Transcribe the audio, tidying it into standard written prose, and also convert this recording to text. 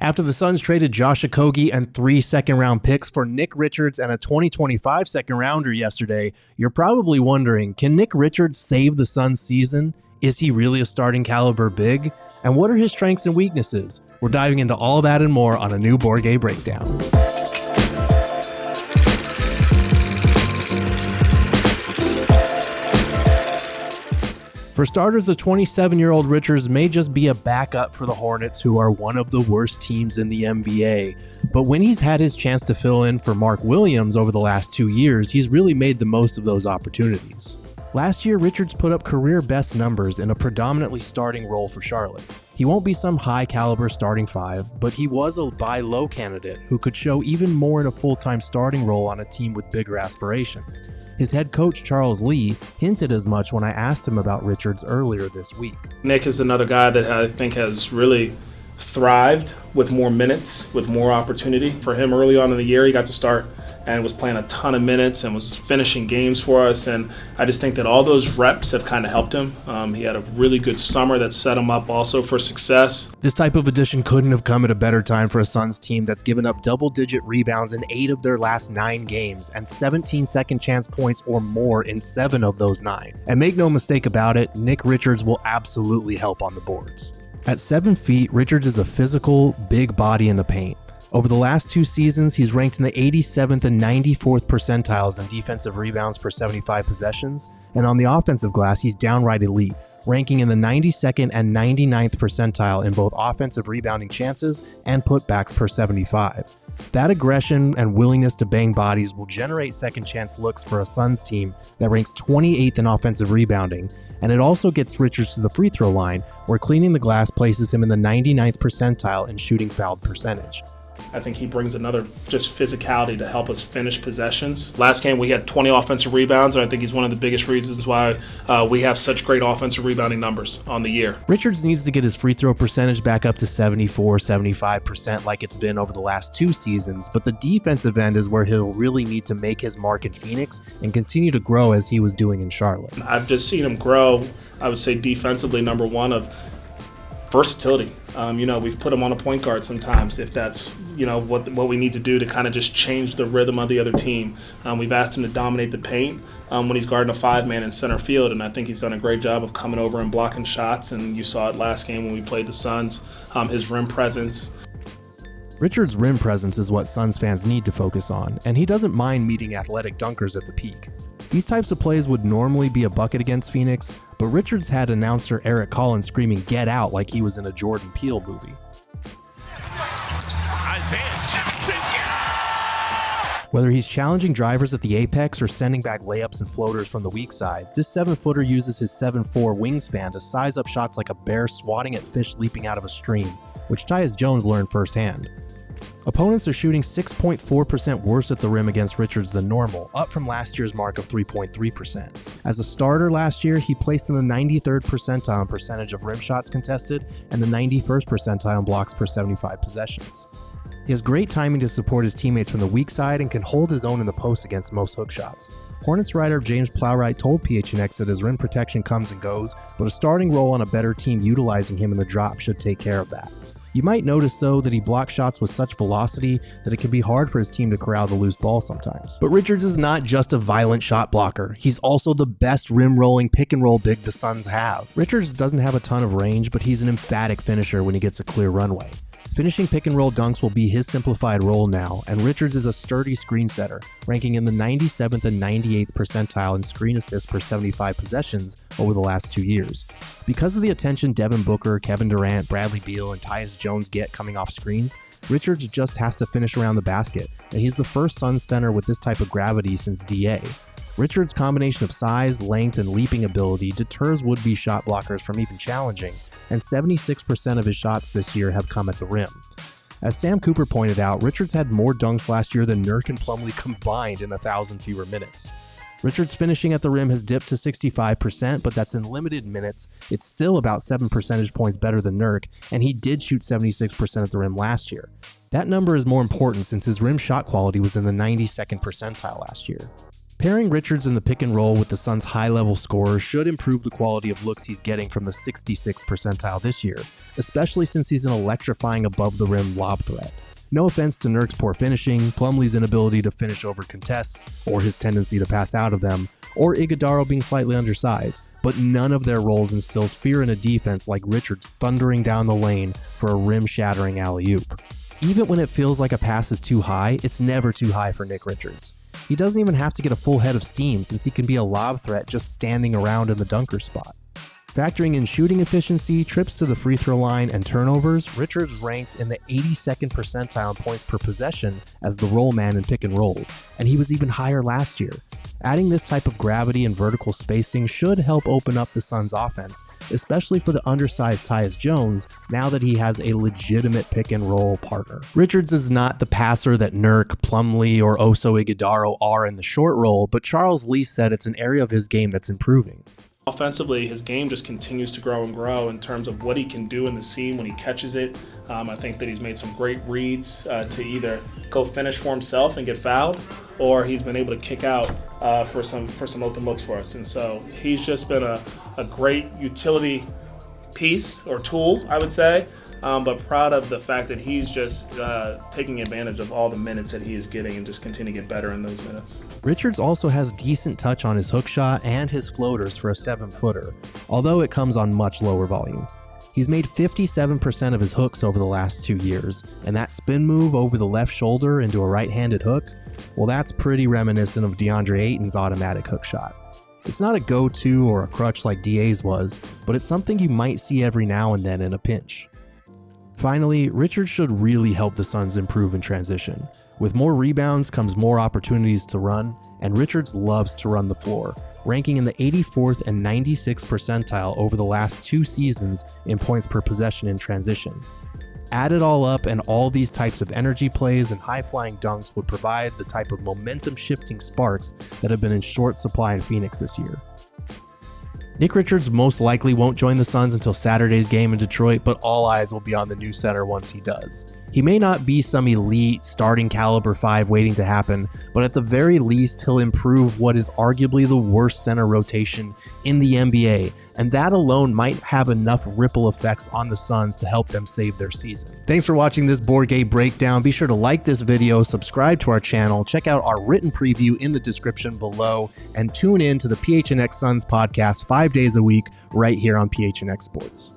After the Suns traded Josh Okogie and 3 second-round picks for Nick Richards and a 2025 second-rounder yesterday, you're probably wondering, can Nick Richards save the Suns season? Is he really a starting caliber big? And what are his strengths and weaknesses? We're diving into all that and more on a new Bourguet Breakdown. For starters, the 27-year-old Richards may just be a backup for the Hornets, who are one of the worst teams in the NBA. But when he's had his chance to fill in for Mark Williams over the last 2 years, he's really made the most of those opportunities. Last year, Richards put up career-best numbers in a predominantly starting role for Charlotte. He won't be some high-caliber starting five, but he was a buy-low candidate who could show even more in a full-time starting role on a team with bigger aspirations. His head coach, Charles Lee, hinted as much when I asked him about Richards earlier this week. Nick is another guy that I think has really thrived with more minutes, with more opportunity. For him early on in the year, he got to start and was playing a ton of minutes and was finishing games for us. And I just think that all those reps have kind of helped him. He had a really good summer that set him up also for success. This type of addition couldn't have come at a better time for a Suns team that's given up double-digit rebounds in 8 of their last 9 games and 17 second chance points or more in 7 of those 9. And make no mistake about it, Nick Richards will absolutely help on the boards. At 7 feet, Richards is a physical, big body in the paint. Over the last 2 seasons, he's ranked in the 87th and 94th percentiles in defensive rebounds per 75 possessions, and on the offensive glass, he's downright elite, ranking in the 92nd and 99th percentile in both offensive rebounding chances and putbacks per 75. That aggression and willingness to bang bodies will generate second chance looks for a Suns team that ranks 28th in offensive rebounding, and it also gets Richards to the free throw line, where cleaning the glass places him in the 99th percentile in shooting foul percentage. I think he brings another just physicality to help us finish possessions. Last game we had 20 offensive rebounds, and I think he's one of the biggest reasons why we have such great offensive rebounding numbers on the year. Richards needs to get his free throw percentage back up to 74-75% like it's been over the last 2 seasons, but the defensive end is where he'll really need to make his mark in Phoenix and continue to grow as he was doing in Charlotte. I've just seen him grow, I would say defensively, number one, of versatility. We've put him on a point guard sometimes if that's, what we need to do to kind of just change the rhythm of the other team. We've asked him to dominate the paint when he's guarding a 5-man in center field, and I think he's done a great job of coming over and blocking shots, and you saw it last game when we played the Suns, his rim presence. Richards' rim presence is what Suns fans need to focus on, and he doesn't mind meeting athletic dunkers at the peak. These types of plays would normally be a bucket against Phoenix, but Richards had announcer Eric Collins screaming "Get out" like he was in a Jordan Peele movie. Whether he's challenging drivers at the apex or sending back layups and floaters from the weak side, this 7-footer uses his 7'4" wingspan to size up shots like a bear swatting at fish leaping out of a stream, which Tyus Jones learned firsthand. Opponents are shooting 6.4% worse at the rim against Richards than normal, up from last year's mark of 3.3%. As a starter last year, he placed in the 93rd percentile in percentage of rim shots contested and the 91st percentile in blocks per 75 possessions. He has great timing to support his teammates from the weak side and can hold his own in the post against most hook shots. Hornets writer James Plowright told PHNX that his rim protection comes and goes, but a starting role on a better team utilizing him in the drop should take care of that. You might notice, though, that he blocks shots with such velocity that it can be hard for his team to corral the loose ball sometimes. But Richards is not just a violent shot blocker. He's also the best rim-rolling pick-and-roll big the Suns have. Richards doesn't have a ton of range, but he's an emphatic finisher when he gets a clear runway. Finishing pick-and-roll dunks will be his simplified role now, and Richards is a sturdy screen setter, ranking in the 97th and 98th percentile in screen assists per 75 possessions over the last 2 years. Because of the attention Devin Booker, Kevin Durant, Bradley Beal, and Tyus Jones get coming off screens, Richards just has to finish around the basket, and he's the first Suns center with this type of gravity since D.A. Richards' combination of size, length, and leaping ability deters would-be shot blockers from even challenging, and 76% of his shots this year have come at the rim. As Sam Cooper pointed out, Richards had more dunks last year than Nurkic and Plumlee combined in 1,000 fewer minutes. Richards' finishing at the rim has dipped to 65%, but that's in limited minutes. It's still about 7 percentage points better than Nurk, and he did shoot 76% at the rim last year. That number is more important since his rim shot quality was in the 92nd percentile last year. Pairing Richards in the pick and roll with the Suns' high-level scorers should improve the quality of looks he's getting from the 66th percentile this year, especially since he's an electrifying above-the-rim lob threat. No offense to Nurk's poor finishing, Plumlee's inability to finish over contests, or his tendency to pass out of them, or Ighodaro being slightly undersized, but none of their roles instills fear in a defense like Richards thundering down the lane for a rim-shattering alley-oop. Even when it feels like a pass is too high, it's never too high for Nick Richards. He doesn't even have to get a full head of steam since he can be a lob threat just standing around in the dunker spot. Factoring in shooting efficiency, trips to the free throw line, and turnovers, Richards ranks in the 82nd percentile in points per possession as the roll man in pick and rolls, and he was even higher last year. Adding this type of gravity and vertical spacing should help open up the Suns' offense, especially for the undersized Tyus Jones, now that he has a legitimate pick and roll partner. Richards is not the passer that Nurk, Plumlee, or Oso Ighodaro are in the short roll, but Charles Lee said it's an area of his game that's improving. Offensively, his game just continues to grow and grow in terms of what he can do in the seam when he catches it. I think that he's made some great reads to either go finish for himself and get fouled, or he's been able to kick out for some open looks for us. And so he's just been a great utility piece or tool, I would say. But proud of the fact that he's just taking advantage of all the minutes that he is getting and just continue to get better in those minutes. Richards also has decent touch on his hook shot and his floaters for a 7-footer, although it comes on much lower volume. He's made 57% of his hooks over the last 2 years, and that spin move over the left shoulder into a right-handed hook, well, that's pretty reminiscent of DeAndre Ayton's automatic hook shot. It's not a go-to or a crutch like DA's was, but it's something you might see every now and then in a pinch. Finally, Richards should really help the Suns improve in transition. With more rebounds comes more opportunities to run, and Richards loves to run the floor, ranking in the 84th and 96th percentile over the last 2 seasons in points per possession in transition. Add it all up, and all these types of energy plays and high-flying dunks would provide the type of momentum-shifting sparks that have been in short supply in Phoenix this year. Nick Richards most likely won't join the Suns until Saturday's game in Detroit, but all eyes will be on the new center once he does. He may not be some elite starting caliber 5 waiting to happen, but at the very least he'll improve what is arguably the worst center rotation in the NBA, and that alone might have enough ripple effects on the Suns to help them save their season. Thanks for watching this Bourguet Breakdown. Be sure to like this video, subscribe to our channel, check out our written preview in the description below, and tune in to the PHNX Suns podcast 5 days a week right here on PHNX Sports.